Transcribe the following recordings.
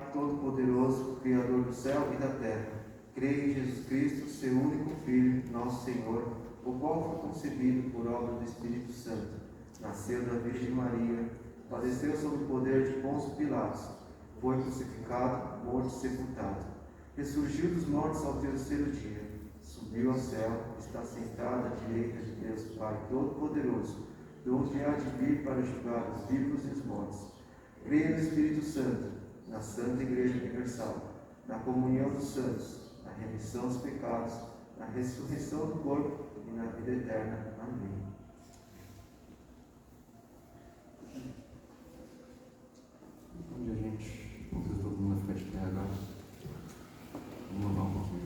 Pai Todo-Poderoso, Criador do céu e da terra, creio em Jesus Cristo, seu único Filho, nosso Senhor, o qual foi concebido por obra do Espírito Santo, nasceu da Virgem Maria, padeceu sob o poder de Pôncio Pilatos, foi crucificado, morto e sepultado, ressurgiu dos mortos ao terceiro dia, subiu ao céu, está sentado à direita de Deus Pai Todo-Poderoso, de onde há de vir para julgar os vivos e os mortos. Creio no Espírito Santo, na Santa Igreja Universal, na comunhão dos santos, na remissão dos pecados, na ressurreição do corpo e na vida eterna. Amém. Onde a gente convida todo mundo a ficar de pé agora. Vamos louvar um pouquinho.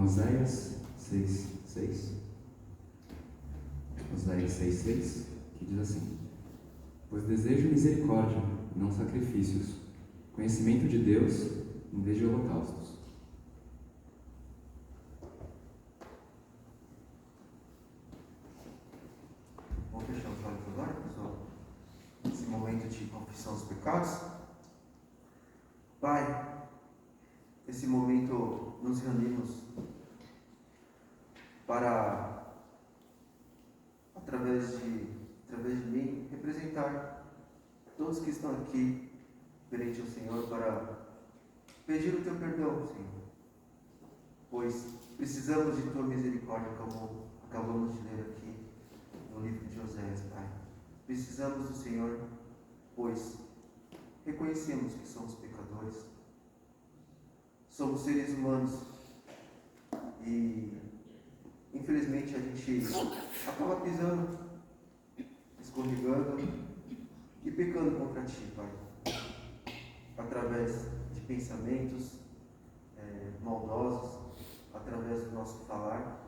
Oséias 6:6, Oséias 6:6, que diz assim: pois desejo misericórdia, não sacrifícios, conhecimento de Deus em vez de holocaustos. Vamos fechar os olhos agora, pessoal? Nesse momento de confissão dos pecados. Pai, nesse momento nos reunimos para, através de mim, representar todos que estão aqui perante o Senhor para pedir o teu perdão, Senhor, pois Precisamos de tua misericórdia, como acabamos de ler aqui no livro de Oséias, Pai. Precisamos do Senhor, pois reconhecemos que somos pecadores, somos seres humanos e infelizmente a gente acaba pisando, escorregando e pecando contra Ti, Pai, através de pensamentos maldosos, através do nosso falar,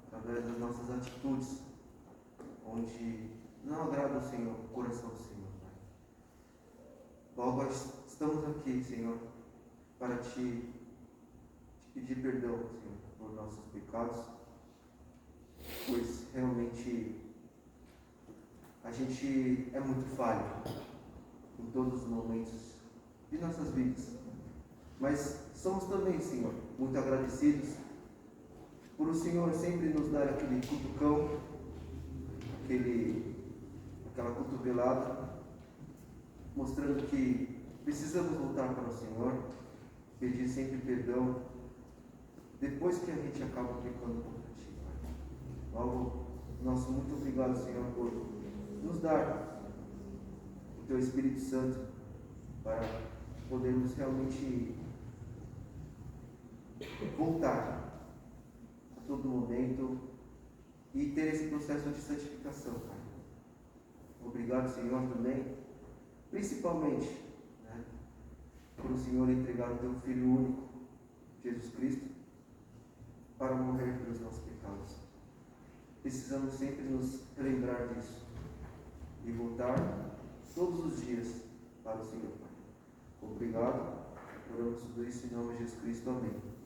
através das nossas atitudes, onde não agrada o Senhor, o coração do Senhor, Pai. Logo, nós estamos aqui, Senhor, para Te pedir perdão, Senhor, por nossos pecados, pois realmente a gente é muito falho em todos os momentos de nossas vidas. Mas somos também, Senhor, muito agradecidos por o Senhor sempre nos dar aquele cutucão, aquela cotovelada, mostrando que precisamos voltar para o Senhor, pedir sempre perdão, depois que a gente acaba pecando contra Ti, Pai. Logo, nosso muito obrigado, Senhor, por nos dar o Teu Espírito Santo para podermos realmente voltar a todo momento e ter esse processo de santificação, Pai. Obrigado, Senhor, também, principalmente, por o Senhor entregar o Teu Filho único, Jesus Cristo, para morrer pelos nossos pecados. Precisamos sempre nos lembrar disso e voltar todos os dias para o Senhor, Pai. Obrigado. Oramos tudo isso em nome de Jesus Cristo. Amém.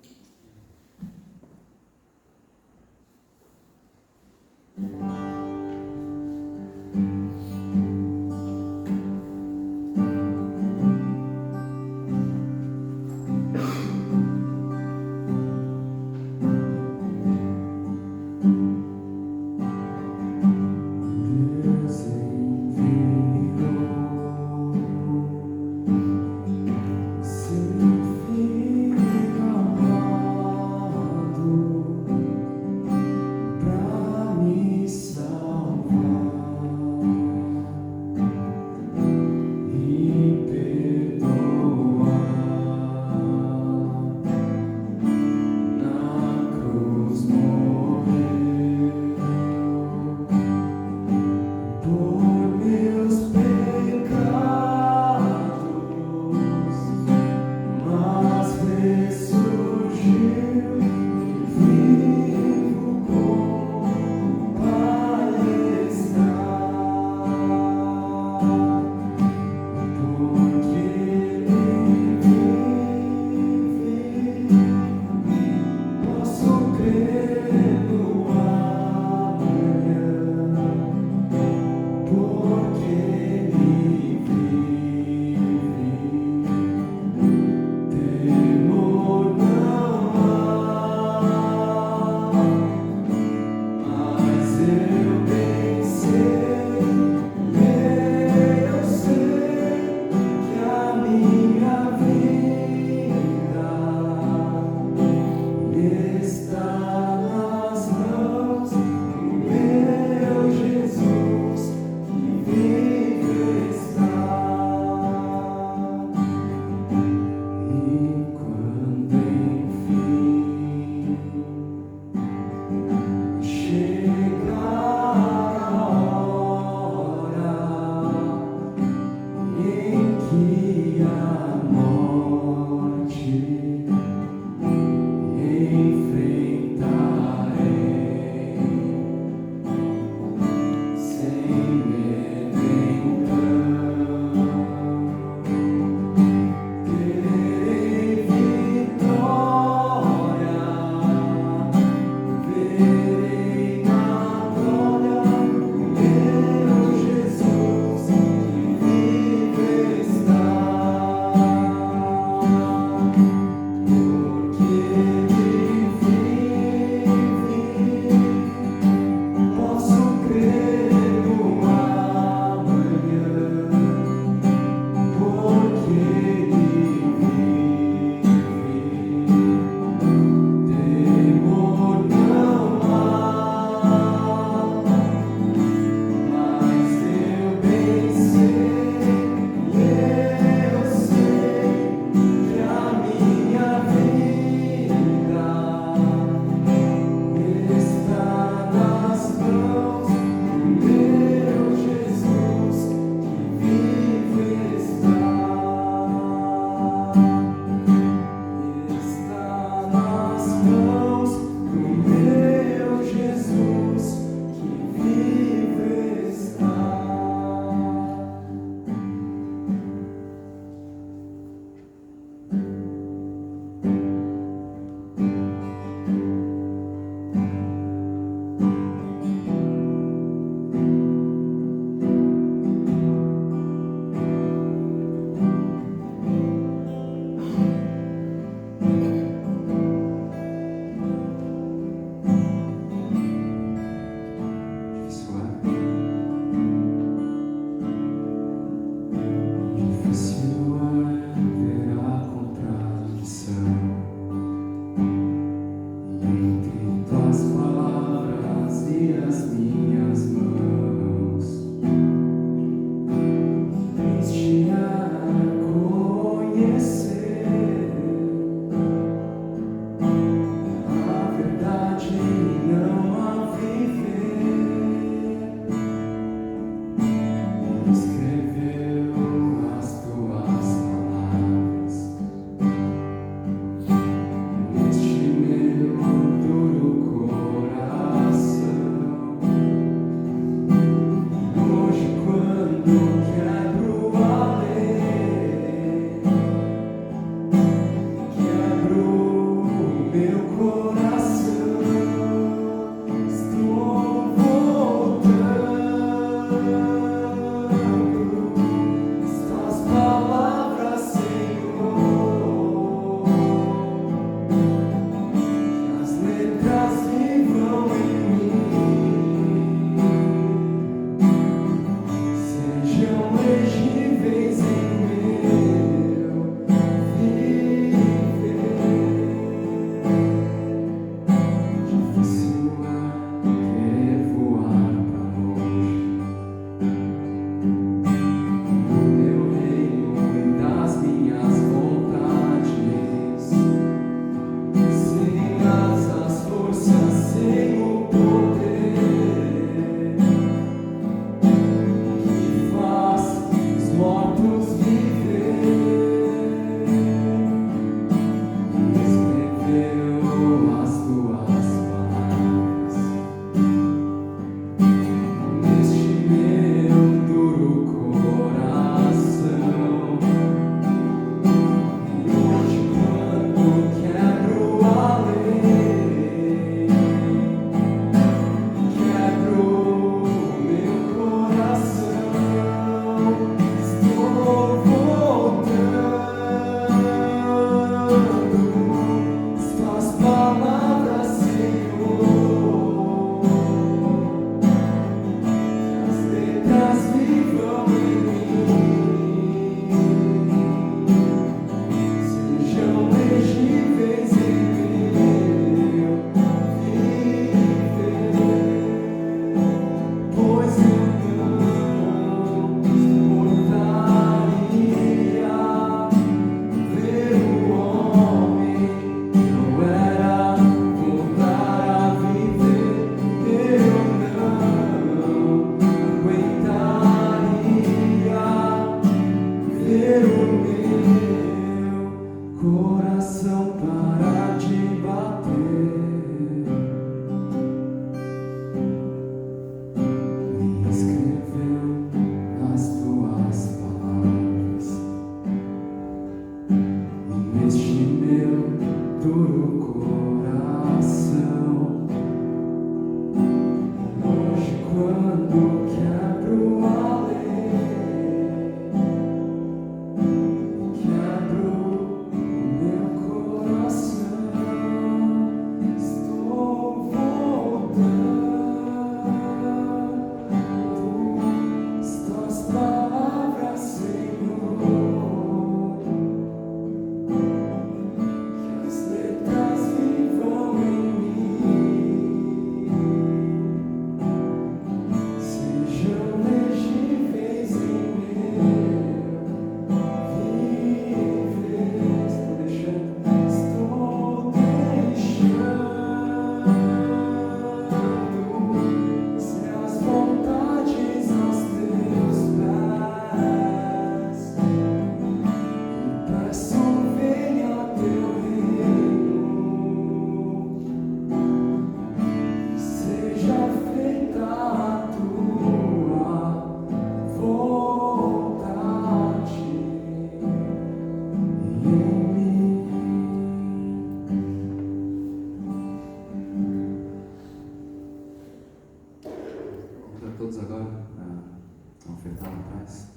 todos agora a ofertar lá atrás.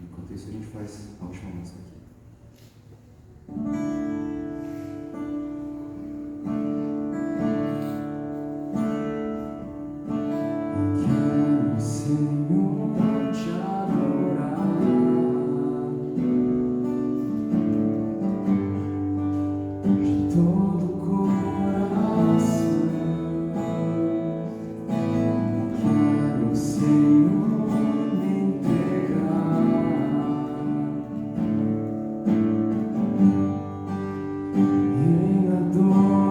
Enquanto isso, a gente faz a última música aqui. Quero, Senhor, te adorar de todo o coração. Quero, Senhor, me entregar em adoração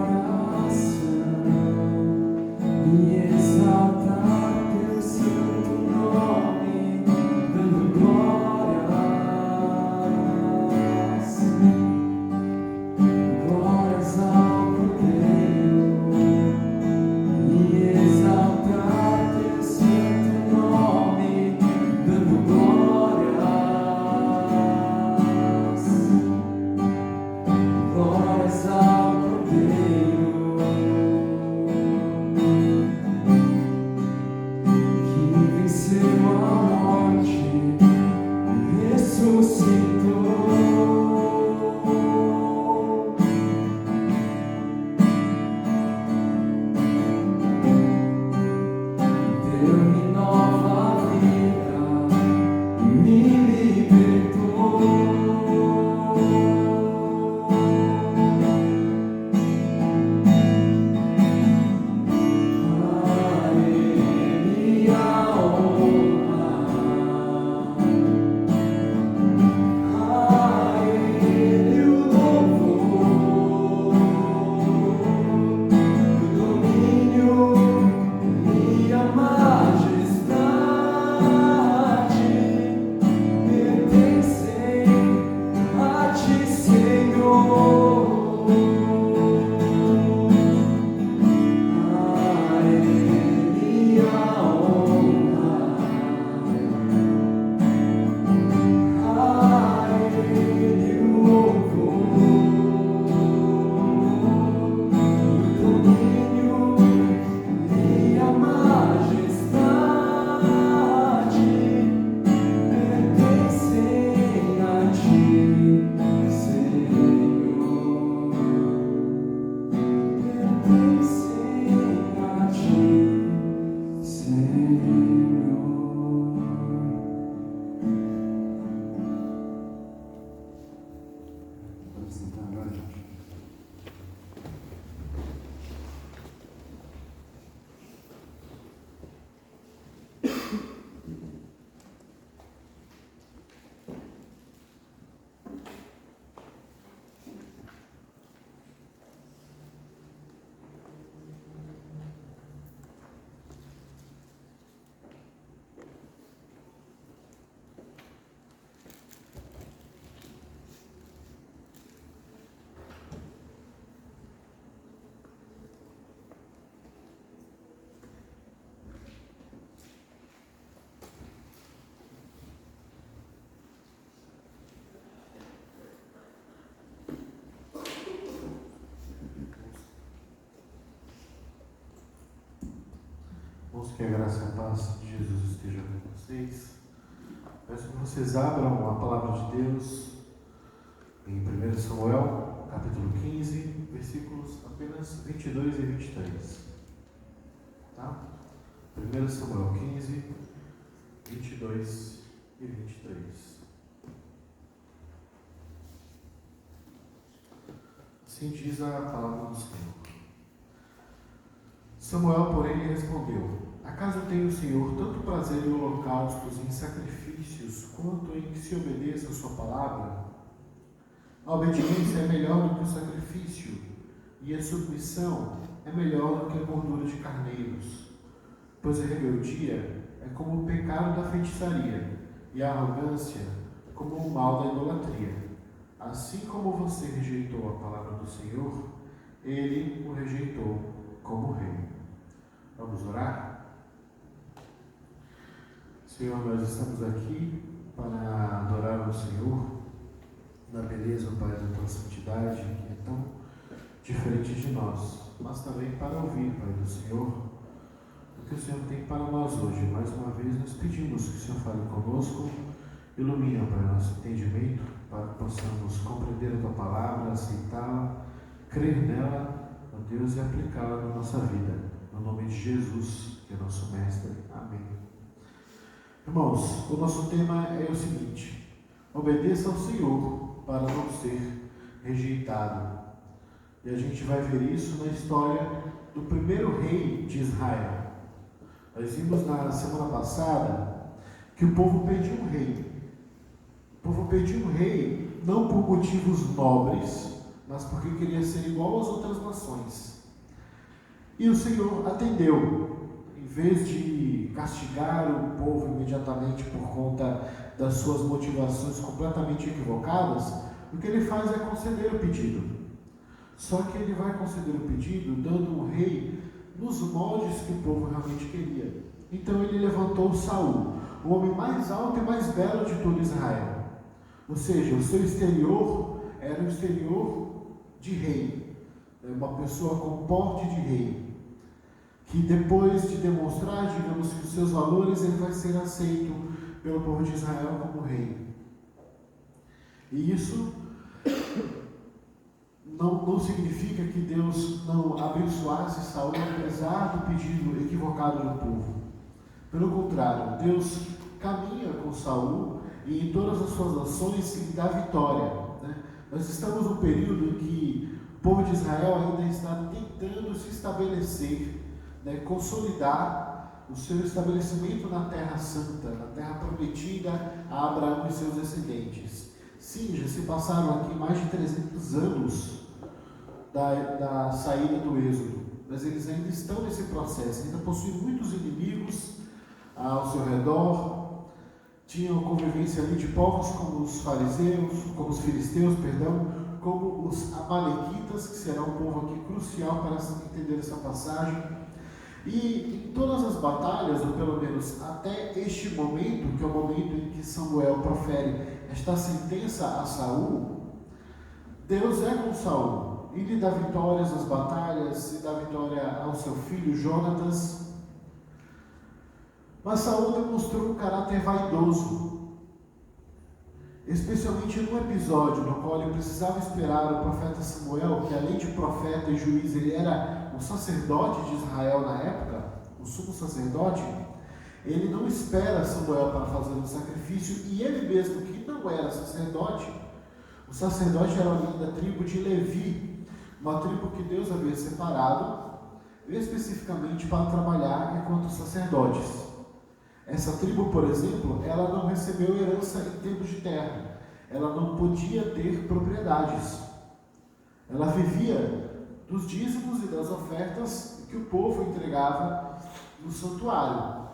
e exaltar teu santo nome, dando glórias ao Cordeiro, e exaltar teu santo nome, dando glórias ao Cordeiro, que venceu a morte e ressuscitou. Deu-me nova vida, me libertou. A Ele a honra, a Ele o louvor, o domínio e a majestade pertencem a ti, Senhor. A Ele a honra, a Ele o louvor, o domínio e a majestade pertencem a ti, Senhor. Pertencem a ti, Senhor. Pode sentar agora, gente. Irmãos, que a graça e a paz de Jesus esteja com vocês. Peço que vocês abram a palavra de Deus em 1 Samuel, capítulo 15, versículos apenas 22 e 23. Tá? 1 Samuel 15, 22 e 23. Assim diz a palavra do Senhor. Samuel, porém, lhe respondeu: acaso tem o Senhor tanto prazer em holocaustos e em sacrifícios, quanto em que se obedeça a sua palavra? A obediência é melhor do que o sacrifício, e a submissão é melhor do que a gordura de carneiros. Pois a rebeldia é como o pecado da feitiçaria, e a arrogância como o mal da idolatria. Assim como você rejeitou a palavra do Senhor, ele o rejeitou como rei. Vamos orar? Senhor, nós estamos aqui para adorar o Senhor na beleza, Pai, da tua santidade, que é tão diferente de nós, mas também para ouvir, Pai do Senhor, o que o o Senhor tem para nós hoje. Mais uma vez nós pedimos que o Senhor fale conosco, ilumine, Pai, nosso entendimento, para que possamos compreender a Tua palavra, aceitá-la, crer nela, ó Deus, e aplicá-la na nossa vida. No nome de Jesus, que é nosso Mestre. Amém. Irmãos, o nosso tema é o seguinte: obedeça ao Senhor para não ser rejeitado. E a gente vai ver isso na história do primeiro rei de Israel. Nós vimos na semana passada que o povo pediu um rei. O povo pediu um rei não por motivos nobres, mas porque queria ser igual às outras nações. E o Senhor atendeu. Em vez de castigar o povo imediatamente por conta das suas motivações completamente equivocadas, o que ele faz é conceder o pedido. Só que ele vai conceder o pedido dando um rei nos moldes que o povo realmente queria. Então ele levantou Saul, o homem mais alto e mais belo de todo Israel. Ou seja, o seu exterior era um exterior de rei, uma pessoa com porte de rei, que depois de demonstrar, digamos que os seus valores, ele vai ser aceito pelo povo de Israel como rei. E isso não significa que Deus não abençoasse Saul apesar do pedido equivocado do povo. Pelo contrário, Deus caminha com Saul e em todas as suas ações lhe dá vitória, né? Nós estamos num período em que o povo de Israel ainda está tentando se estabelecer, né, consolidar o seu estabelecimento na Terra Santa, na Terra Prometida a Abraão e seus descendentes. Sim, já se passaram aqui mais de 300 anos da saída do Êxodo, mas eles ainda estão nesse processo, ainda possuem muitos inimigos ao seu redor, tinham convivência ali de povos como os filisteus, como os amalequitas, que será um povo aqui crucial para entender essa passagem. E em todas as batalhas, ou pelo menos até este momento, que é o momento em que Samuel profere esta sentença a Saul, Deus é com Saul e lhe dá vitórias nas batalhas, e dá vitória ao seu filho Jonatas. Mas Saul demonstrou um caráter vaidoso, especialmente num episódio no qual ele precisava esperar o profeta Samuel, que além de profeta e juiz, ele era o sacerdote de Israel na época, o sumo sacerdote. Ele não espera Samuel para fazer um sacrifício, e ele mesmo, que não era sacerdote, o sacerdote era alguém da tribo de Levi, uma tribo que Deus havia separado especificamente para trabalhar enquanto sacerdotes. Essa tribo, por exemplo, ela não recebeu herança em termos de terra, ela não podia ter propriedades, ela vivia dos dízimos e das ofertas que o povo entregava no santuário.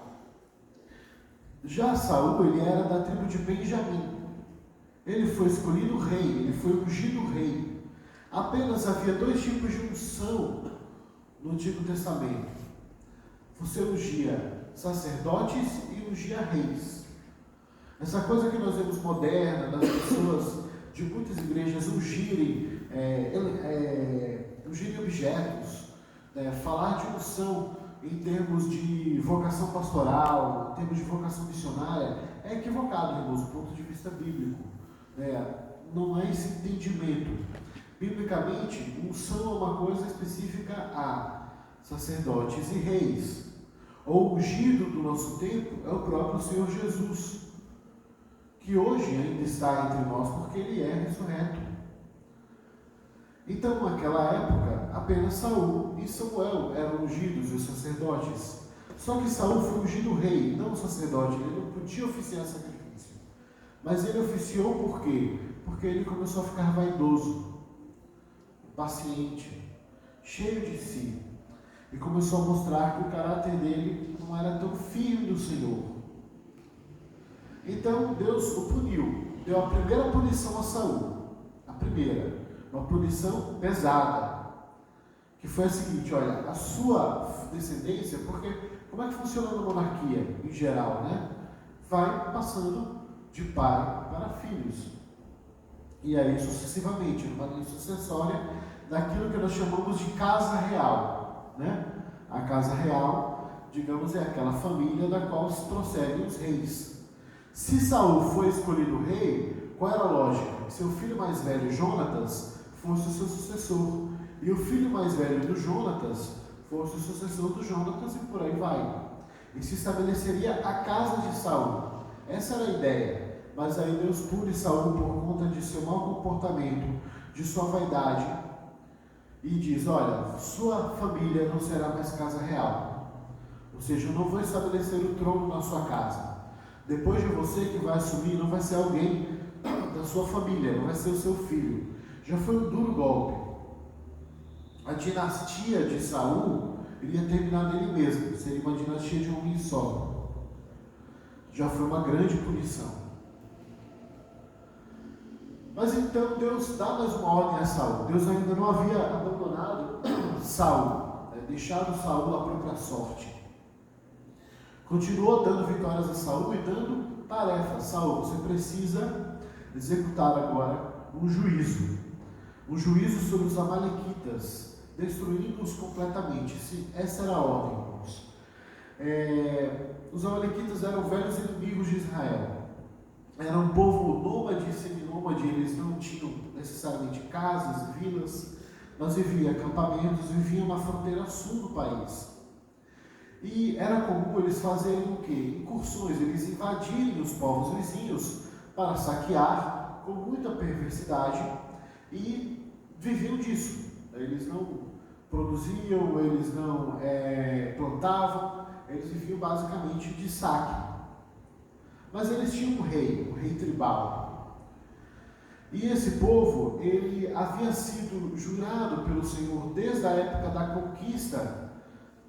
Já Saul, ele era da tribo de Benjamim. Ele foi escolhido rei, ele foi ungido rei. Apenas havia dois tipos de unção no Antigo Testamento. Você ungia sacerdotes e ungia reis. Essa coisa que nós vemos moderna, das pessoas de muitas igrejas ungirem objetos, falar de unção em termos de vocação pastoral, em termos de vocação missionária, é equivocado, irmãos, do ponto de vista bíblico. Não é esse entendimento. Biblicamente, unção é uma coisa específica a sacerdotes e reis. O ungido do nosso tempo é o próprio Senhor Jesus, que hoje ainda está entre nós porque Ele é ressurreto. Então, naquela época, apenas Saul e Samuel eram ungidos e os sacerdotes. Só que Saul foi ungido rei, não sacerdote. Ele não podia oficiar sacrifício. Mas ele oficiou por quê? Porque ele começou a ficar vaidoso, paciente, cheio de si, e começou a mostrar que o caráter dele não era tão firme do Senhor. Então Deus o puniu, deu a primeira punição a Saul, uma punição pesada, que foi a seguinte: olha, a sua descendência, porque como é que funciona na monarquia em geral, né? Vai passando de pai para filhos, e aí sucessivamente, numa linha sucessória daquilo que nós chamamos de casa real, né? A casa real digamos, é aquela família da qual se procedem os reis. Se Saul foi escolhido rei, qual era a lógica? Que seu filho mais velho, Jonatas, fosse o seu sucessor, e o filho mais velho do Jonatas fosse o sucessor do Jonatas, e por aí vai. E se estabeleceria a casa de Saul. Essa era a ideia. Mas aí Deus pune Saul por conta de seu mau comportamento, de sua vaidade, e diz: olha, sua família não será mais casa real. Ou seja, eu não vou estabelecer o trono na sua casa. Depois de você que vai assumir, não vai ser alguém da sua família, não vai ser o seu filho. Já foi um duro golpe. A dinastia de Saul iria terminar nele mesmo, seria uma dinastia de um homem só. Já foi uma grande punição. Mas então Deus dá mais uma ordem a Saul. Deus ainda não havia abandonado Saul, deixado Saul à própria sorte. Continuou dando vitórias a Saul e dando tarefas. Saul, você precisa executar agora um juízo sobre os amalequitas, destruindo-os completamente. Essa era a ordem, irmãos. Os amalequitas eram velhos inimigos de Israel. Era um povo nômade e seminômade. Eles não tinham necessariamente casas, vilas, mas viviam em acampamentos, viviam na fronteira sul do país. E era comum eles fazerem o quê? Incursões, eles invadirem os povos vizinhos para saquear com muita perversidade, e viviam disso. Eles não produziam, eles não plantavam, eles viviam basicamente de saque. Mas eles tinham um rei tribal. E esse povo, ele havia sido jurado pelo Senhor desde a época da conquista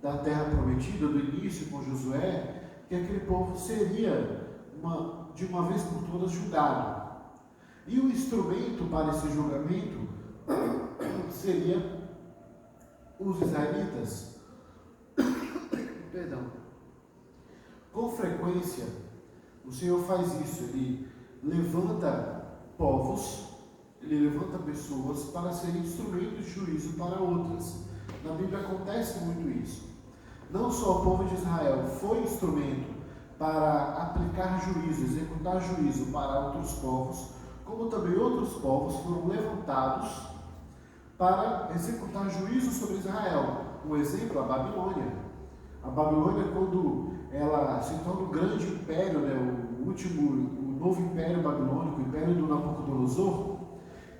da terra prometida, do início com Josué, que aquele povo seria, de uma vez por todas, julgado. E o instrumento para esse julgamento seria os israelitas. Perdão. Com frequência, o Senhor faz isso. Ele levanta povos, ele levanta pessoas para serem instrumentos de juízo para outras. Na Bíblia acontece muito isso. Não só o povo de Israel foi instrumento para aplicar juízo, executar juízo para outros povos, como também outros povos foram levantados para executar juízo sobre Israel. Um exemplo, a Babilônia. A Babilônia, quando ela se torna um grande império, o novo império babilônico, o império do Nabucodonosor,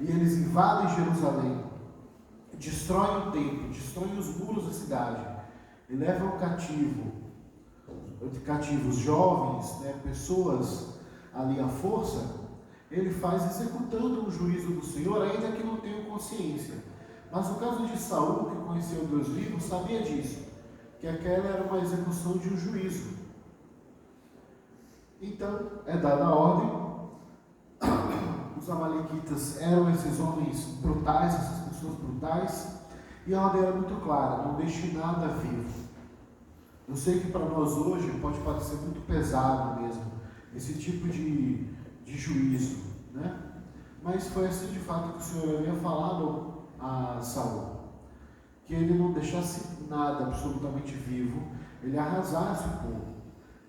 e eles invadem Jerusalém, destroem o templo, destroem os muros da cidade, e levam cativos jovens, pessoas ali à força. Ele faz executando o juízo do Senhor, ainda que não tenham consciência. Mas no caso de Saul, que conheceu Deus vivo, sabia disso, que aquela era uma execução de um juízo. Então, é dada a ordem. Os amalequitas eram esses homens brutais, essas pessoas brutais, e a ordem era muito clara: não deixe nada vivo. Eu sei que para nós hoje pode parecer muito pesado mesmo, esse tipo de juízo, né? Mas foi assim de fato que o Senhor havia falado a Saul, que ele não deixasse nada absolutamente vivo, ele arrasasse o povo.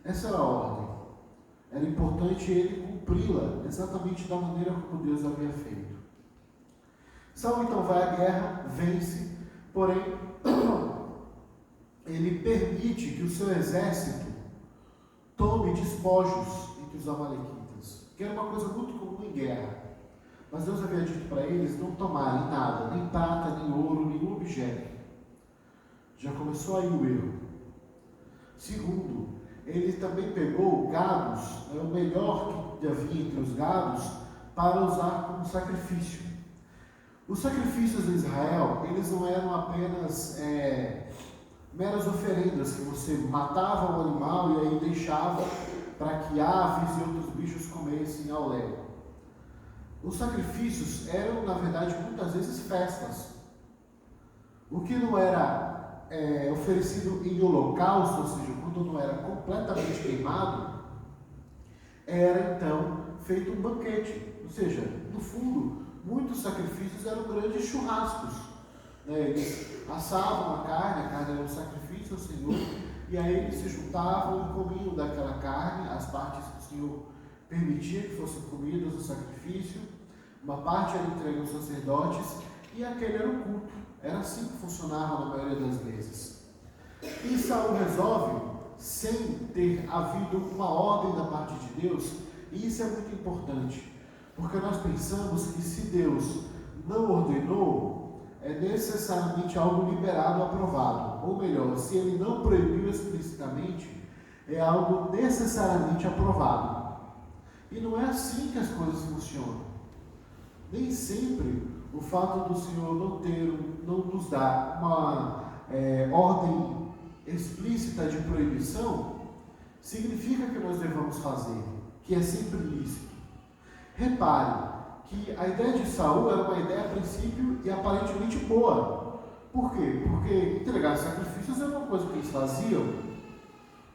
Essa era a ordem. Era importante ele cumpri-la exatamente da maneira como Deus havia feito. Saul então vai à guerra, vence, porém ele permite que o seu exército tome despojos entre os amalequitas, que era uma coisa muito comum em guerra. Mas Deus havia dito para eles não tomarem nada, nem prata, nem ouro, nenhum objeto. Já começou aí o erro. Segundo, ele também pegou gados, o melhor que havia entre os gados, para usar como sacrifício. Os sacrifícios de Israel, eles não eram apenas meras oferendas, que você matava o animal e aí deixava para que aves e outros bichos comessem ao léu. Os sacrifícios eram, na verdade, muitas vezes festas. O que não era oferecido em holocausto, ou seja, quando não era completamente queimado, era então feito um banquete. Ou seja, no fundo, muitos sacrifícios eram grandes churrascos. Eles assavam a carne era um sacrifício ao Senhor, e aí eles se juntavam e comiam daquela carne, as partes que o Senhor permitia que fossem comidas no sacrifício, uma parte era entregue aos sacerdotes, e aquele era o culto. Era assim que funcionava na maioria das vezes. E Saul resolve, sem ter havido uma ordem da parte de Deus, e isso é muito importante, porque nós pensamos que se Deus não ordenou, é necessariamente algo liberado, aprovado. Ou melhor, se ele não proibiu explicitamente, é algo necessariamente aprovado. E não é assim que as coisas funcionam. Nem sempre o fato do Senhor não nos dar uma ordem explícita de proibição, significa que nós devamos fazer, que é sempre lícito. Repare que a ideia de Saul era uma ideia a princípio e aparentemente boa. Por quê? Porque entregar sacrifícios era uma coisa que eles faziam,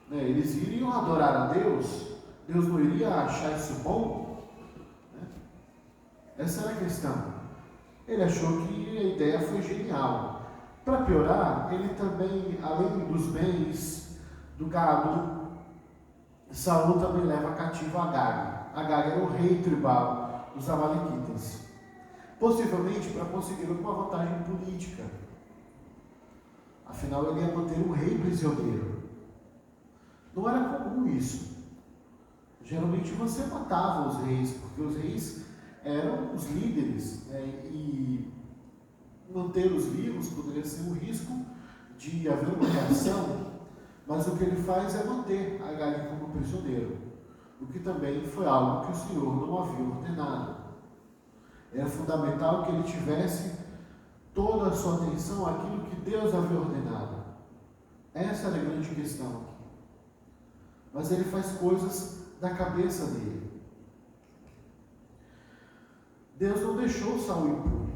né? Eles iriam adorar a Deus, Deus não iria achar isso bom, né? Essa era a questão. Ele achou que a ideia foi genial. Para piorar, ele também, além dos bens do gado, Saul também leva cativo Agag. Agag era o rei tribal dos amalequitas, possivelmente para conseguir alguma vantagem política. Afinal, ele ia manter um rei prisioneiro. Não era comum isso. Geralmente você matava os reis, porque os reis eram os líderes, né? E mantê-los vivos poderia ser um risco de haver uma reação, mas o que ele faz é manter Agag como prisioneiro, o que também foi algo que o Senhor não havia ordenado. Era fundamental que ele tivesse toda a sua atenção àquilo que Deus havia ordenado. Essa era a grande questão aqui. Mas ele faz coisas da cabeça dele. Deus não deixou Saul impune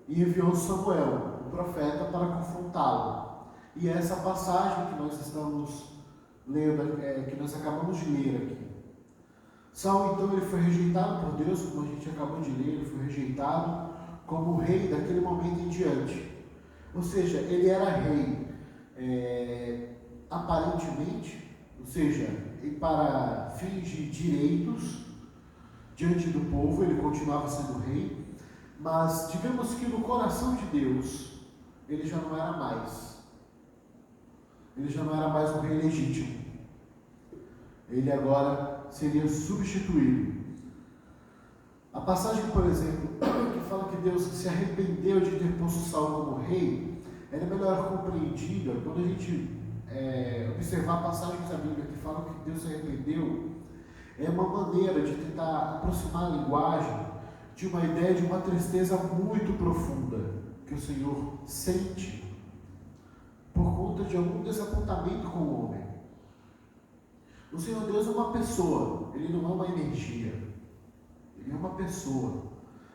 e enviou Samuel, o profeta, para confrontá-lo. E essa passagem que nós estamos lendo, que nós acabamos de ler aqui. Saul, então, ele foi rejeitado por Deus, como a gente acabou de ler, ele foi rejeitado como rei daquele momento em diante. Ou seja, ele era rei aparentemente, ou seja, para fins de direitos diante do povo, ele continuava sendo rei, mas digamos que no coração de Deus, ele já não era mais. Ele já não era mais um rei legítimo. Ele agora seria substituído. A passagem, por exemplo, que fala que Deus se arrependeu de ter posto Saul como rei, ela é melhor compreendida quando a gente observar passagens da Bíblia que falam que Deus se arrependeu. É uma maneira de tentar aproximar a linguagem de uma ideia de uma tristeza muito profunda que o Senhor sente por conta de algum desapontamento com o homem. O Senhor Deus é uma pessoa, Ele não é uma energia. Ele é uma pessoa.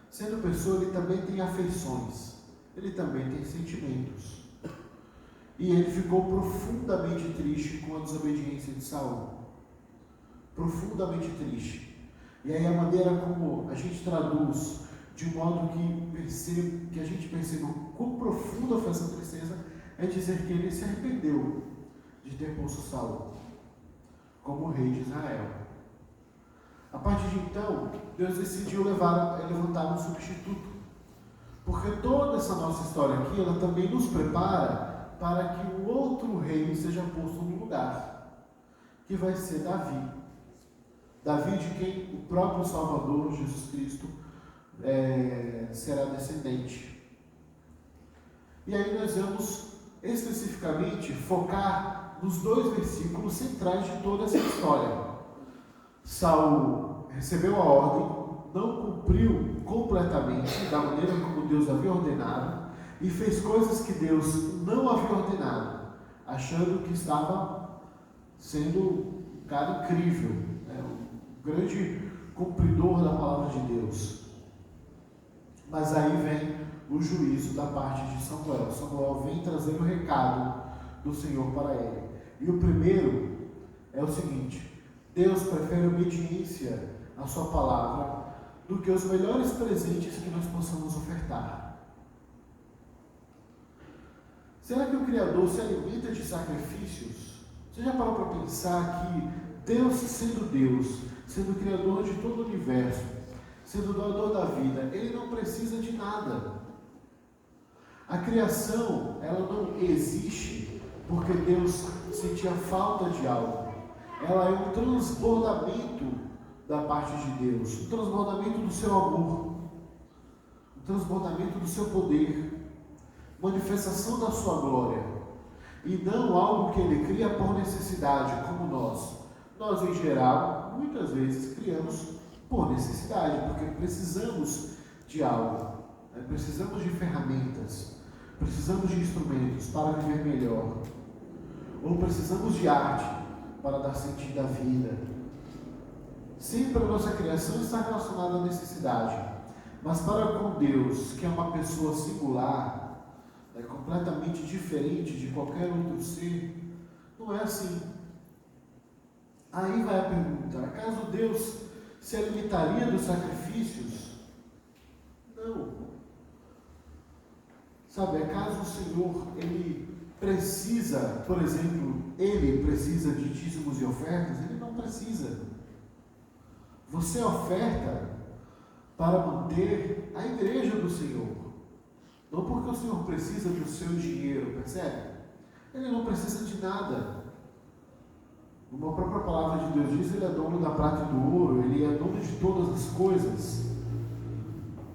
Sendo pessoa, Ele também tem afeições. Ele também tem sentimentos. E ele ficou profundamente triste com a desobediência de Saul. Profundamente triste. E aí a maneira como a gente traduz, de um modo que a gente perceba quão profunda foi essa tristeza, é dizer que ele se arrependeu de ter posto Saul como rei de Israel. A partir de então, Deus decidiu levantar um substituto. Porque toda essa nossa história aqui, ela também nos prepara para que o outro rei seja posto no lugar, que vai ser Davi. Davi, de quem o próprio Salvador, Jesus Cristo, será descendente. E aí nós vamos especificamente focar nos 2 versículos centrais de toda essa história. Saul recebeu a ordem, não cumpriu completamente da maneira como Deus havia ordenado e fez coisas que Deus não havia ordenado, achando que estava sendo um cara incrível, um grande cumpridor da palavra de Deus. Mas aí vem o juízo da parte de Samuel. Samuel vem trazer o recado do Senhor para ele. E o primeiro é o seguinte: Deus prefere obediência à sua palavra do que os melhores presentes que nós possamos ofertar. Será que o Criador se alimenta de sacrifícios? Você já parou para pensar que Deus, sendo Criador de todo o universo, sendo doador da vida, Ele não precisa de nada. A criação, ela não existe porque Deus sentia falta de algo. Ela é um transbordamento da parte de Deus, um transbordamento do seu amor, um transbordamento do seu poder, manifestação da sua glória, e não algo que Ele cria por necessidade, como nós. Nós, em geral, muitas vezes criamos por necessidade, porque precisamos de algo, né? Precisamos de ferramentas, precisamos de instrumentos para viver melhor, ou precisamos de arte para dar sentido à vida. Sempre a nossa criação está relacionada à necessidade, mas para com Deus, que é uma pessoa singular, é completamente diferente de qualquer outro ser, não é assim. Aí vai a pergunta: acaso Deus se alimentaria dos sacrifícios? Não. Sabe, acaso o Senhor, Ele precisa, por exemplo, Ele precisa de dízimos e ofertas? Ele não precisa. Você oferta para manter a igreja do Senhor, não porque o Senhor precisa do seu dinheiro, percebe? Ele não precisa de nada. Como a própria palavra de Deus diz, Ele é dono da prata e do ouro, Ele é dono de todas as coisas.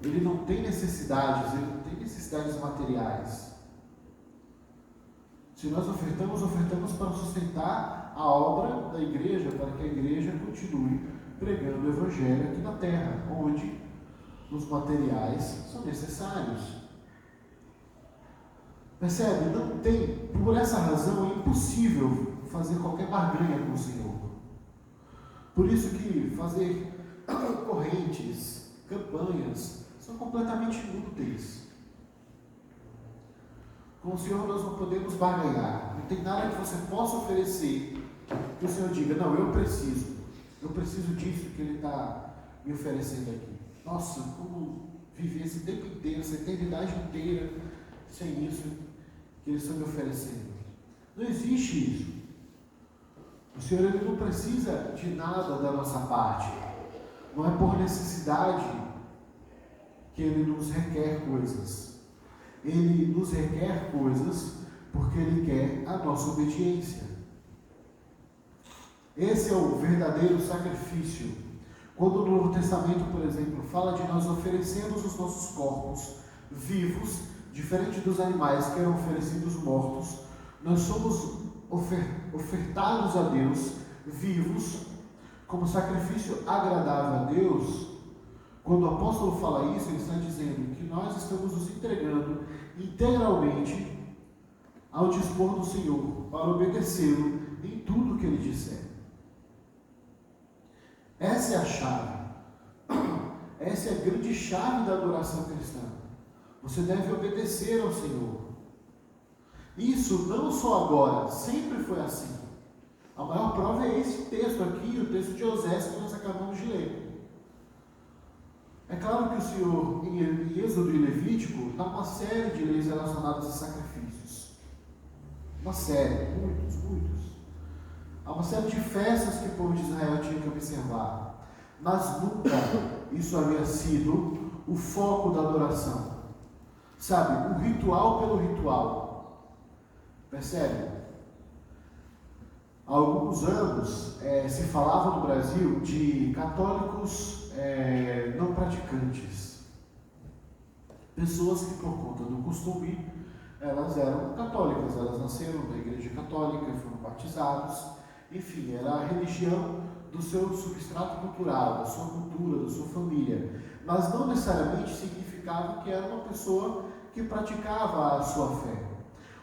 Ele não tem necessidades, Ele não tem necessidades materiais. Se nós ofertamos para sustentar a obra da igreja, para que a igreja continue pregando o Evangelho aqui na terra, onde os materiais são necessários. Percebe? Não tem, por essa razão é impossível fazer qualquer barganha com o Senhor. Por isso que fazer correntes, campanhas, são completamente inúteis. Com o Senhor nós não podemos barganhar. Não tem nada que você possa oferecer que o Senhor diga: não, eu preciso disso que Ele está me oferecendo aqui. Nossa, como viver esse tempo inteiro, essa eternidade inteira sem isso que Eles estão me oferecendo? Não existe isso. O Senhor, Ele não precisa de nada da nossa parte. Não é por necessidade que Ele nos requer coisas. Ele nos requer coisas porque Ele quer a nossa obediência. Esse é o verdadeiro sacrifício. Quando o Novo Testamento, por exemplo, fala de nós oferecermos os nossos corpos vivos, diferente dos animais que eram oferecidos mortos, nós somos ofertados a Deus vivos, como sacrifício agradável a Deus. Quando o apóstolo fala isso, ele está dizendo que nós estamos nos entregando integralmente ao dispor do Senhor, para obedecê-lo em tudo que Ele disser. Essa é a chave. Essa é a grande chave da adoração cristã. Você deve obedecer ao Senhor. Isso não só agora, sempre foi assim. A maior prova é esse texto aqui, o texto de Osés que nós acabamos de ler. É claro que o Senhor, em Êxodo e Levítico, dá uma série de leis relacionadas a sacrifícios. Uma série, muitos. Há uma série de festas que o povo de Israel tinha que observar. Mas nunca isso havia sido o foco da adoração. Sabe, o ritual pelo ritual. Percebe? Há alguns anos se falava no Brasil de católicos não praticantes. Pessoas que, por conta do costume, elas eram católicas, elas nasceram na igreja católica, foram batizados. Enfim, era a religião do seu substrato cultural, da sua cultura, da sua família. Mas não necessariamente significava que era uma pessoa que praticava a sua fé.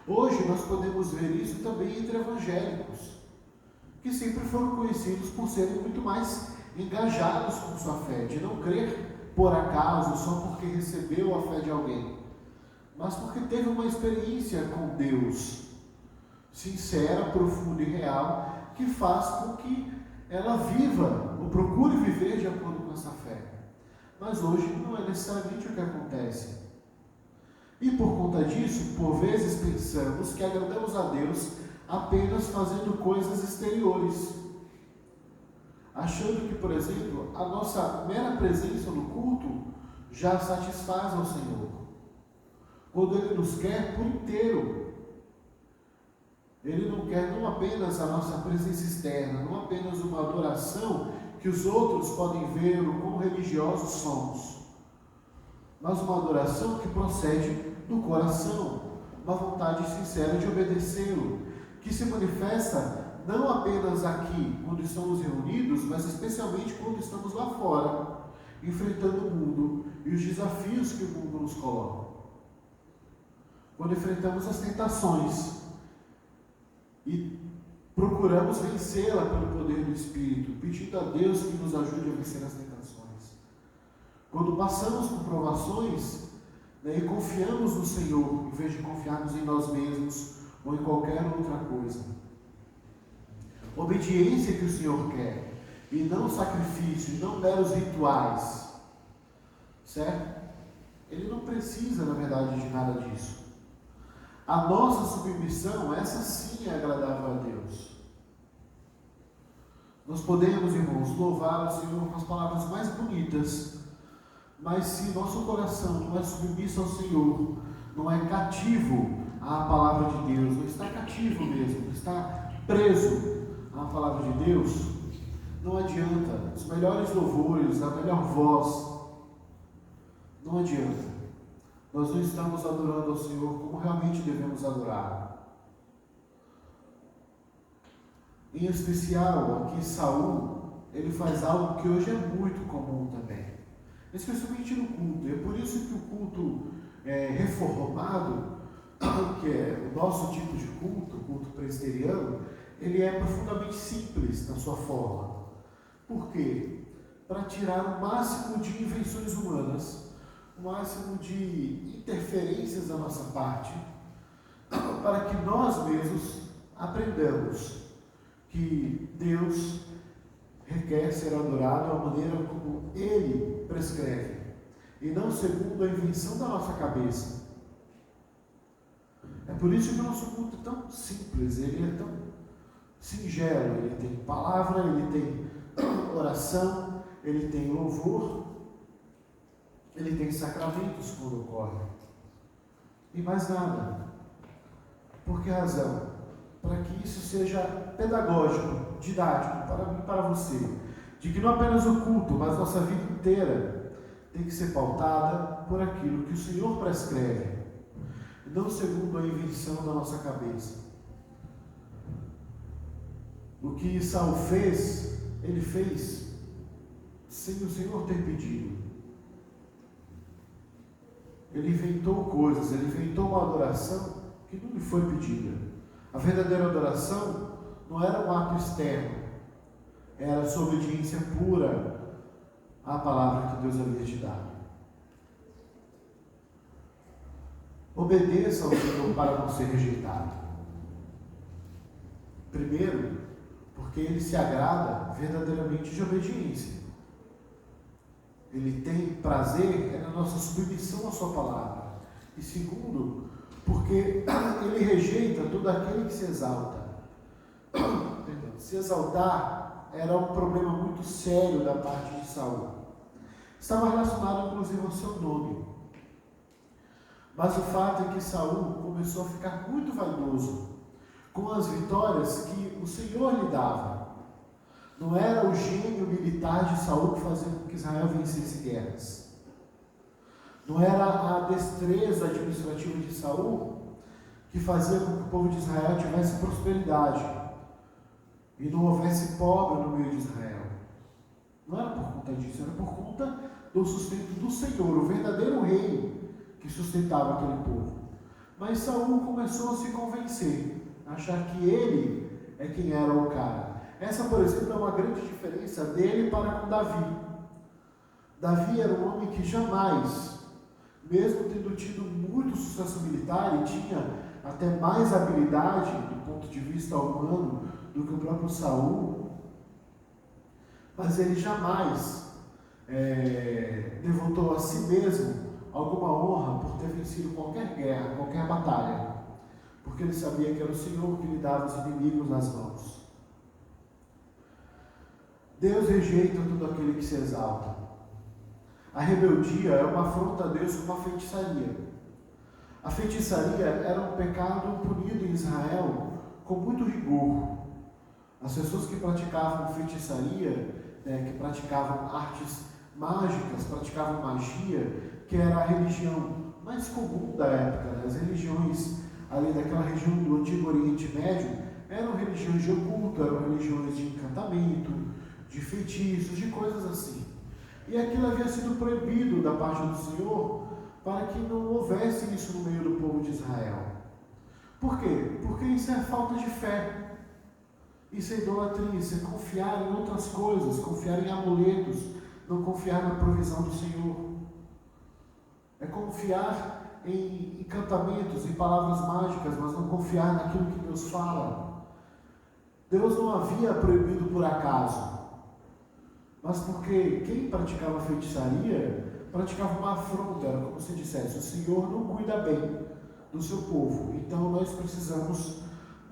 Hoje nós podemos ver isso também entre evangélicos, que sempre foram conhecidos por serem muito mais engajados com sua fé, de não crer por acaso, só porque recebeu a fé de alguém, mas porque teve uma experiência com Deus, sincera, profunda e real, que faz com que ela viva, ou procure viver de acordo com essa fé. Mas hoje não é necessariamente o que acontece. E por conta disso, por vezes pensamos que agradamos a Deus apenas fazendo coisas exteriores, achando que, por exemplo, a nossa mera presença no culto já satisfaz ao Senhor, quando Ele nos quer por inteiro. Ele não quer não apenas a nossa presença externa, não apenas uma adoração que os outros podem ver o quão religiosos somos, mas uma adoração que procede do coração, uma vontade sincera de obedecê-lo, que se manifesta não apenas aqui, quando estamos reunidos, mas especialmente quando estamos lá fora, enfrentando o mundo e os desafios que o mundo nos coloca. Quando enfrentamos as tentações e procuramos vencê-la pelo poder do Espírito, pedindo a Deus que nos ajude a vencer as tentações. Quando passamos por provações, e confiamos no Senhor, em vez de confiarmos em nós mesmos ou em qualquer outra coisa. Obediência que o Senhor quer, e não sacrifício, e não meros rituais. Certo? Ele não precisa, na verdade, de nada disso. A nossa submissão, essa sim é agradável a Deus. Nós podemos, irmãos, louvar o Senhor com as palavras mais bonitas, mas se nosso coração não é submisso ao Senhor, não é cativo à palavra de Deus, não está cativo mesmo, está preso à palavra de Deus, não adianta. Os melhores louvores, a melhor voz, não adianta. Nós não estamos adorando ao Senhor como realmente devemos adorar. Em especial, aqui Saul, ele faz algo que hoje é muito comum também, especialmente no culto. É por isso que o culto reformado, que é o nosso tipo de culto, o culto presbiteriano, ele é profundamente simples na sua forma. Por quê? Para tirar o máximo de invenções humanas, o máximo de interferências da nossa parte, para que nós mesmos aprendamos que Deus requer ser adorado da maneira como Ele prescreve, e não segundo a invenção da nossa cabeça. É por isso que o nosso culto é tão simples, ele é tão singelo. Ele tem palavra, ele tem oração, ele tem louvor, ele tem sacramentos quando ocorre, e mais nada. Por que razão? Para que isso seja pedagógico, didático para mim e para você, de que não apenas o culto, mas nossa vida inteira tem que ser pautada por aquilo que o Senhor prescreve, não segundo a invenção da nossa cabeça. O que Saul fez, ele fez sem o Senhor ter pedido. Ele inventou coisas, ele inventou uma adoração que não lhe foi pedida. A verdadeira adoração não era um ato externo, era sua obediência pura à palavra que Deus havia te dado. Obedeça ao Senhor para não ser rejeitado. Primeiro, porque Ele se agrada verdadeiramente de obediência. Ele tem prazer na nossa submissão à sua palavra. E segundo, porque Ele rejeita todo aquele que se exalta. Se exaltar era um problema muito sério da parte de Saul. Estava relacionado inclusive ao seu nome. Mas o fato é que Saul começou a ficar muito vaidoso com as vitórias que o Senhor lhe dava. Não era o gênio militar de Saul que fazia com que Israel vencesse guerras. Não era a destreza administrativa de Saul que fazia com que o povo de Israel tivesse prosperidade e não houvesse pobre no meio de Israel. Não era por conta disso, era por conta do sustento do Senhor, o verdadeiro rei que sustentava aquele povo. Mas Saul começou a se convencer, a achar que ele é quem era o cara. Essa, por exemplo, é uma grande diferença dele para com Davi. Davi era um homem que jamais, mesmo tendo tido muito sucesso militar e tinha até mais habilidade do ponto de vista humano do que o próprio Saul, mas ele jamais devotou a si mesmo alguma honra por ter vencido qualquer guerra, qualquer batalha, porque ele sabia que era o Senhor que lhe dava os inimigos nas mãos. Deus rejeita todo aquele que se exalta. A rebeldia é uma afronta a Deus com uma feitiçaria. A feitiçaria era um pecado punido em Israel com muito rigor. As pessoas que praticavam feitiçaria, que praticavam artes mágicas, praticavam magia, que era a religião mais comum da época, as religiões ali daquela região do Antigo Oriente Médio, eram religiões de oculto, eram religiões de encantamento, de feitiços, de coisas assim. E aquilo havia sido proibido da parte do Senhor para que não houvesse isso no meio do povo de Israel. Por quê? Porque isso é falta de fé. Isso é idolatria, isso é confiar em outras coisas, confiar em amuletos, não confiar na provisão do Senhor. É confiar em encantamentos, em palavras mágicas, mas não confiar naquilo que Deus fala. Deus não havia proibido por acaso, mas porque quem praticava feitiçaria praticava uma afronta, era como se dissesse: o Senhor não cuida bem do seu povo, então nós precisamos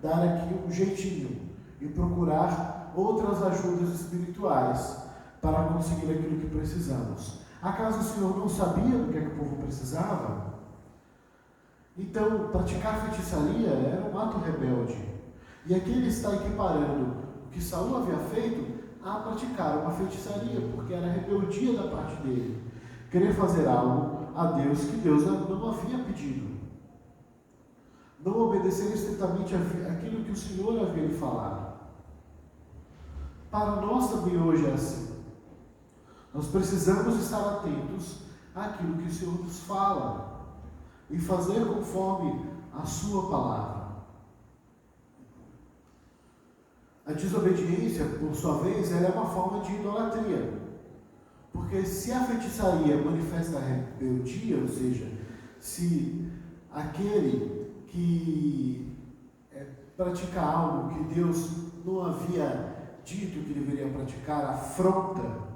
dar aqui um jeitinho e procurar outras ajudas espirituais para conseguir aquilo que precisamos. Acaso o Senhor não sabia do que é que o povo precisava? Então, praticar feitiçaria era um ato rebelde. E aqui ele está equiparando o que Saul havia feito a praticar uma feitiçaria, porque era rebeldia da parte dele. Querer fazer algo a Deus que Deus não havia pedido. Não obedecer estritamente aquilo que o Senhor havia lhe falado. Para nós também hoje é assim. Nós precisamos estar atentos àquilo que o Senhor nos fala e fazer conforme a sua palavra. A desobediência, por sua vez, ela é uma forma de idolatria. Porque se a feitiçaria manifesta a rebeldia, ou seja, se aquele que pratica algo que Deus não havia dito que deveria praticar, afronta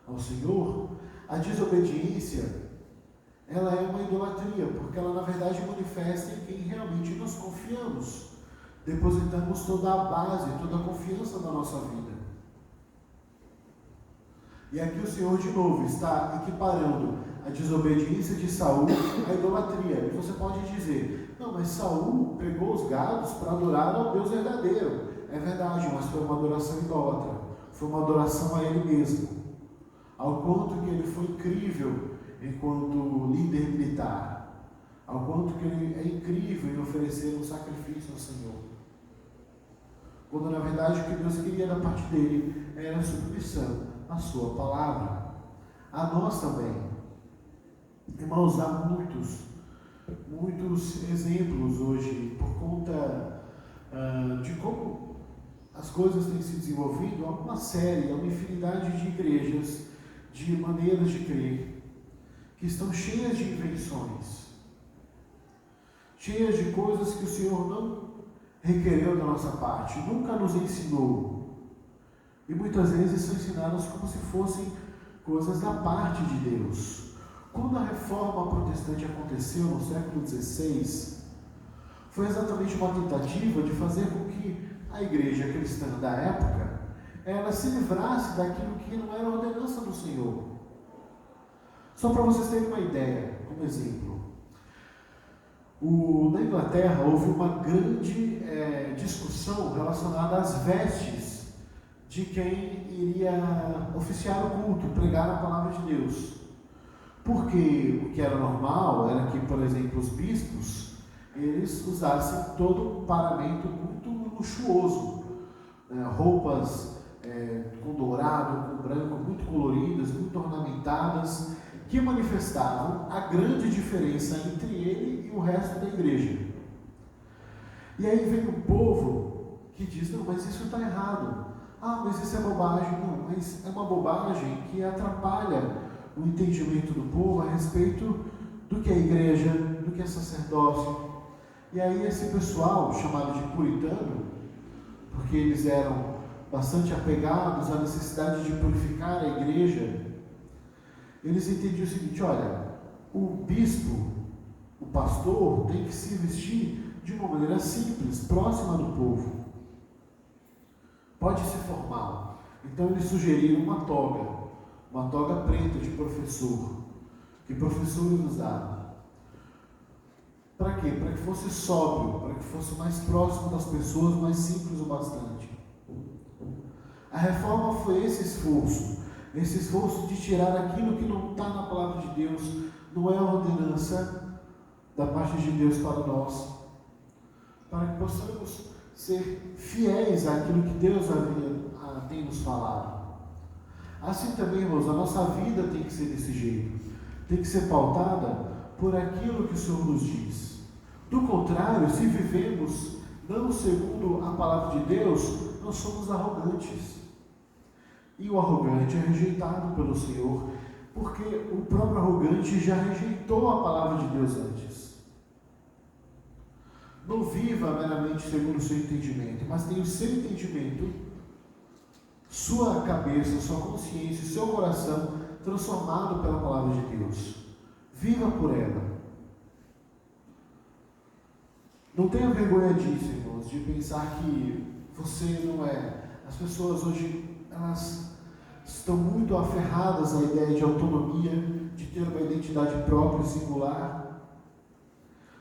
ao Senhor, a desobediência, ela é uma idolatria, porque ela na verdade manifesta em quem realmente nós confiamos. Depositamos toda a base, toda a confiança da nossa vida. E aqui o Senhor de novo está equiparando a desobediência de Saul à idolatria. E você pode dizer: não, mas Saul pegou os gados para adorar ao Deus verdadeiro. É verdade, mas foi uma adoração idólatra. Foi uma adoração a ele mesmo. Ao quanto que ele foi incrível enquanto líder militar. Ao quanto que ele é incrível em oferecer um sacrifício ao Senhor. Quando na verdade o que Deus queria da parte dele era a submissão à sua palavra. A nós também. Irmãos, há muitos exemplos hoje por conta de como as coisas têm se desenvolvido. Há uma série, há uma infinidade de igrejas, de maneiras de crer, que estão cheias de invenções, cheias de coisas que o Senhor não requereu da nossa parte, nunca nos ensinou, e muitas vezes são ensinadas como se fossem coisas da parte de Deus. Quando a reforma protestante aconteceu no século XVI, foi exatamente uma tentativa de fazer com que a igreja cristã da época ela se livrasse daquilo que não era a ordenança do Senhor. Só para vocês terem uma ideia, como exemplo, na Inglaterra houve uma grande discussão relacionada às vestes de quem iria oficiar o culto, pregar a palavra de Deus. Porque o que era normal era que, por exemplo, os bispos eles usassem todo um paramento muito luxuoso, roupas com dourado, com branco, muito coloridas, muito ornamentadas, que manifestavam a grande diferença entre ele e o resto da igreja. E aí vem o povo que diz: não, mas isso está errado. Ah, mas isso é bobagem. Não, mas é uma bobagem que atrapalha o entendimento do povo a respeito do que é igreja, do que é sacerdócio. E aí esse pessoal, chamado de puritano, porque eles eram bastante apegados à necessidade de purificar a igreja, eles entendiam o seguinte: olha, o bispo, o pastor, tem que se vestir de uma maneira simples, próxima do povo. Pode ser formal. Então eles sugeriram uma toga preta de professor, que professores usavam. Para quê? Para que fosse sóbrio, para que fosse mais próximo das pessoas, mais simples o bastante. A reforma foi esse esforço de tirar aquilo que não está na palavra de Deus, não é a ordenança da parte de Deus para nós, para que possamos ser fiéis àquilo que Deus tem nos falado. Assim também, irmãos, a nossa vida tem que ser desse jeito, tem que ser pautada por aquilo que o Senhor nos diz. Do contrário, se vivemos não segundo a palavra de Deus, nós somos arrogantes. E o arrogante é rejeitado pelo Senhor, porque o próprio arrogante já rejeitou a palavra de Deus antes. Não viva meramente segundo o seu entendimento, mas tenha o seu entendimento, sua cabeça, sua consciência, seu coração transformado pela palavra de Deus. Viva por ela. Não tenha vergonha disso, irmãos, de pensar que você não é. As pessoas hoje, elas estão muito aferradas à ideia de autonomia, de ter uma identidade própria e singular.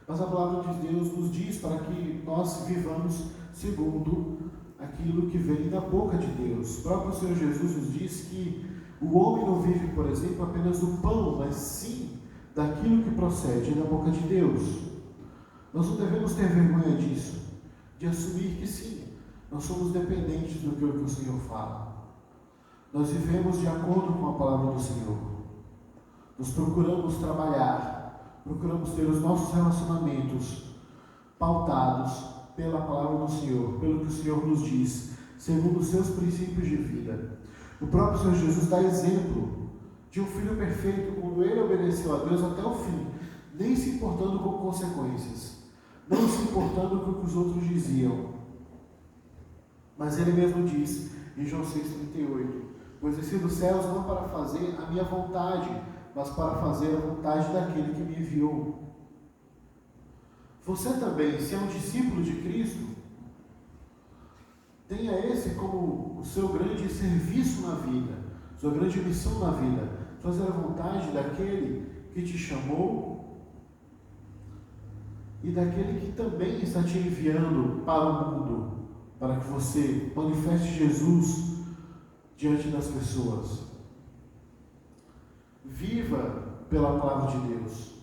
Mas a palavra de Deus nos diz para que nós vivamos segundo aquilo que vem da boca de Deus. O próprio Senhor Jesus nos diz que o homem não vive, por exemplo, apenas do pão, mas sim daquilo que procede da boca de Deus. Nós não devemos ter vergonha disso, de assumir que sim, nós somos dependentes do que o Senhor fala. Nós vivemos de acordo com a palavra do Senhor. Nós procuramos trabalhar, procuramos ter os nossos relacionamentos pautados pela palavra do Senhor, pelo que o Senhor nos diz, segundo os seus princípios de vida. O próprio Senhor Jesus dá exemplo de um filho perfeito, quando ele obedeceu a Deus até o fim, nem se importando com consequências, não se importando com o que os outros diziam. Mas ele mesmo diz, em João 6,38, pois desci dos céus não para fazer a minha vontade, mas para fazer a vontade daquele que me enviou. Você também, se é um discípulo de Cristo, tenha esse como o seu grande serviço na vida, sua grande missão na vida, fazer a vontade daquele que te chamou e daquele que também está te enviando para o mundo, para que você manifeste Jesus diante das pessoas. Viva pela palavra de Deus.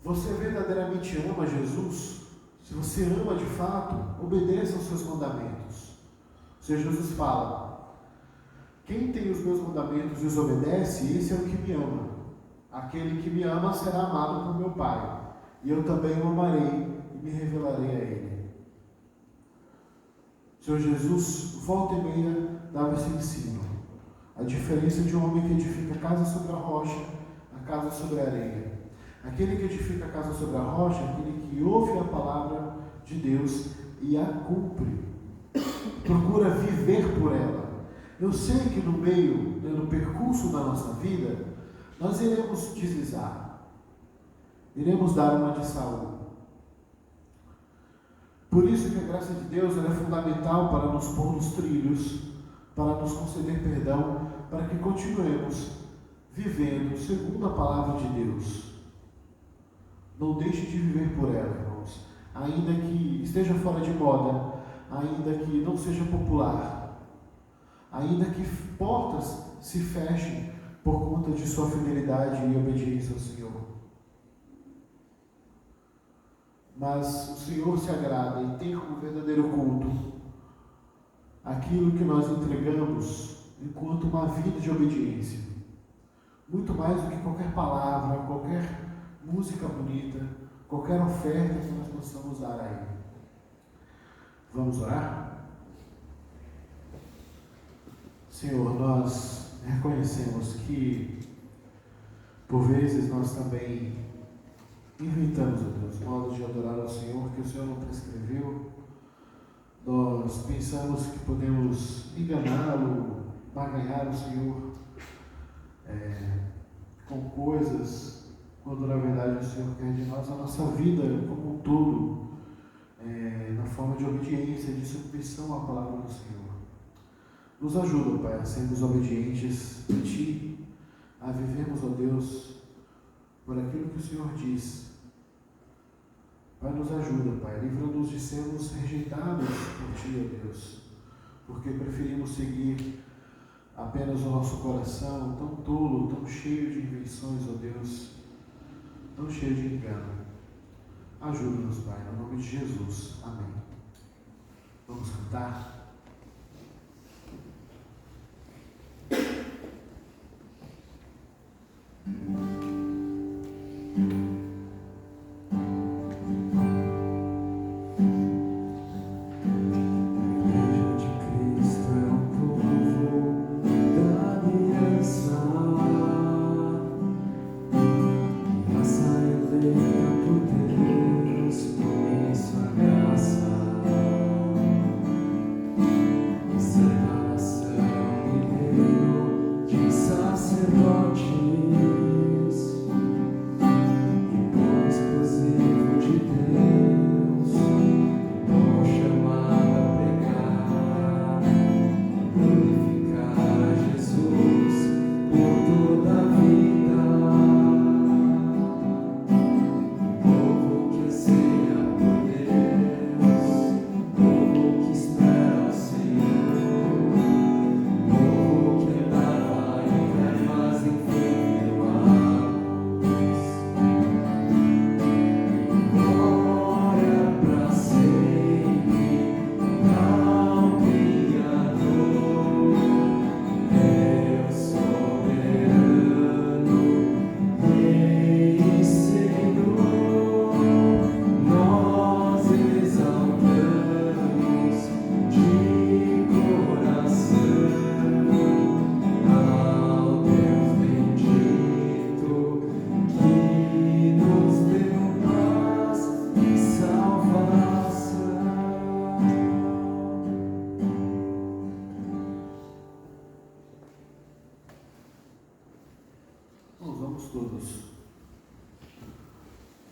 Você verdadeiramente ama Jesus? Se você ama de fato, obedeça aos seus mandamentos. O Senhor Jesus fala: quem tem os meus mandamentos e os obedece, esse é o que me ama. Aquele que me ama será amado por meu Pai, e eu também o amarei e me revelarei a ele. O Senhor Jesus, volta e meia, dava esse ensino. A diferença de um homem que edifica a casa sobre a rocha, a casa sobre a areia. Aquele que edifica a casa sobre a rocha é aquele que ouve a palavra de Deus e a cumpre. Procura viver por ela. Eu sei que no meio, no percurso da nossa vida, nós iremos deslizar. Iremos dar uma de Saul. Por isso que a graça de Deus ela é fundamental para nos pôr nos trilhos, para nos conceder perdão, para que continuemos vivendo segundo a palavra de Deus. Não deixe de viver por ela, irmãos. Ainda que esteja fora de moda, ainda que não seja popular, ainda que portas se fechem por conta de sua fidelidade e obediência ao Senhor. Mas o Senhor se agrada em ter como verdadeiro culto aquilo que nós entregamos enquanto uma vida de obediência. Muito mais do que qualquer palavra, qualquer música bonita, qualquer oferta que nós possamos dar a Ele. Vamos orar? Senhor, nós reconhecemos que por vezes nós também inventamos, ó Deus, modos de adorar ao Senhor que o Senhor não prescreveu. Nós pensamos que podemos enganá-lo, barganhar o Senhor com coisas, quando na verdade o Senhor quer de nós a nossa vida como um todo, na forma de obediência, de submissão à palavra do Senhor. Nos ajuda, Pai, a sermos obedientes a Ti, a vivermos, ó Deus, por aquilo que o Senhor diz. Pai, nos ajuda, Pai, livra-nos de sermos rejeitados por Ti, ó Deus, porque preferimos seguir apenas o nosso coração tão tolo, tão cheio de invenções, ó Deus, tão cheio de engano. Ajuda-nos, Pai, no nome de Jesus. Amém. Vamos cantar?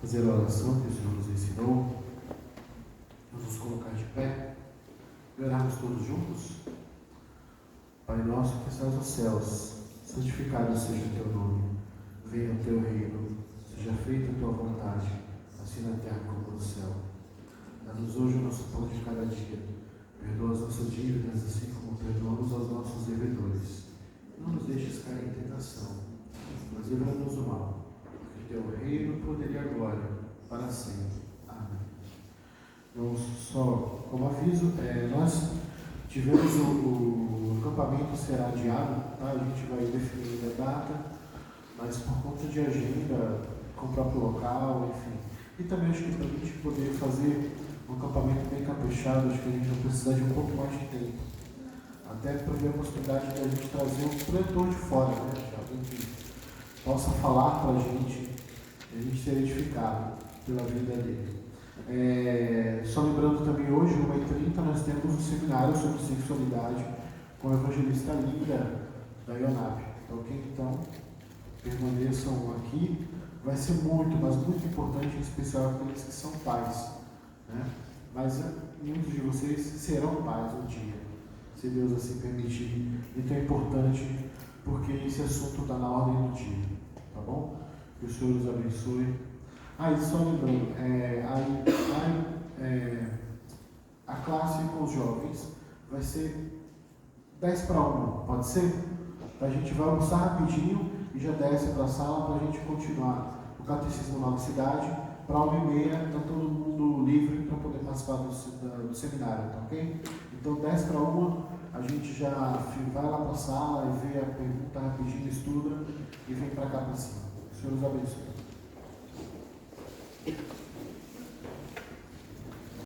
Fazer a oração que o Senhor nos ensinou. Vamos nos colocar de pé e orarmos todos juntos. Pai nosso que estás nos céus, santificado seja o teu nome. Venha o teu reino, seja feita a tua vontade, assim na terra como no céu. Dá-nos hoje o nosso pão de cada dia. Perdoa as nossas dívidas, assim como perdoamos aos nossos devedores. Não nos deixes cair em tentação, mas livra-nos do mal. Teu reino, poder e a glória, para sempre. Amém. Então, só como aviso, nós tivemos o acampamento será adiado, tá? A gente vai definir a data, mas por conta de agenda, com o próprio local, enfim. E também acho que para a gente poder fazer um acampamento bem caprichado, acho que a gente vai precisar de um pouco mais de tempo. Até para ver a possibilidade de a gente trazer um preletor de fora, né? Alguém que possa falar para a gente ser edificado pela vida dele. Só lembrando também, hoje, 1h30, nós temos um seminário sobre sexualidade com a evangelista Linda, da IONAP. Então, permaneçam aqui. Vai ser muito, mas muito importante, em especial aqueles que são pais, né? Mas muitos de vocês serão pais um dia, se Deus assim permitir. Então é importante, porque esse assunto está na ordem do dia, tá bom? Que o Senhor os abençoe. E só lembrando, a classe com os jovens vai ser 10:01, pode ser? A gente vai almoçar rapidinho e já desce para a sala para a gente continuar o Catecismo Nova Cidade. Para 1h30 está todo mundo livre para poder participar do seminário, tá ok? Então 10:01 a gente já vai lá para a sala e vê a pergunta rapidinho, estuda e vem para cá para cima. O Senhor os abençoe.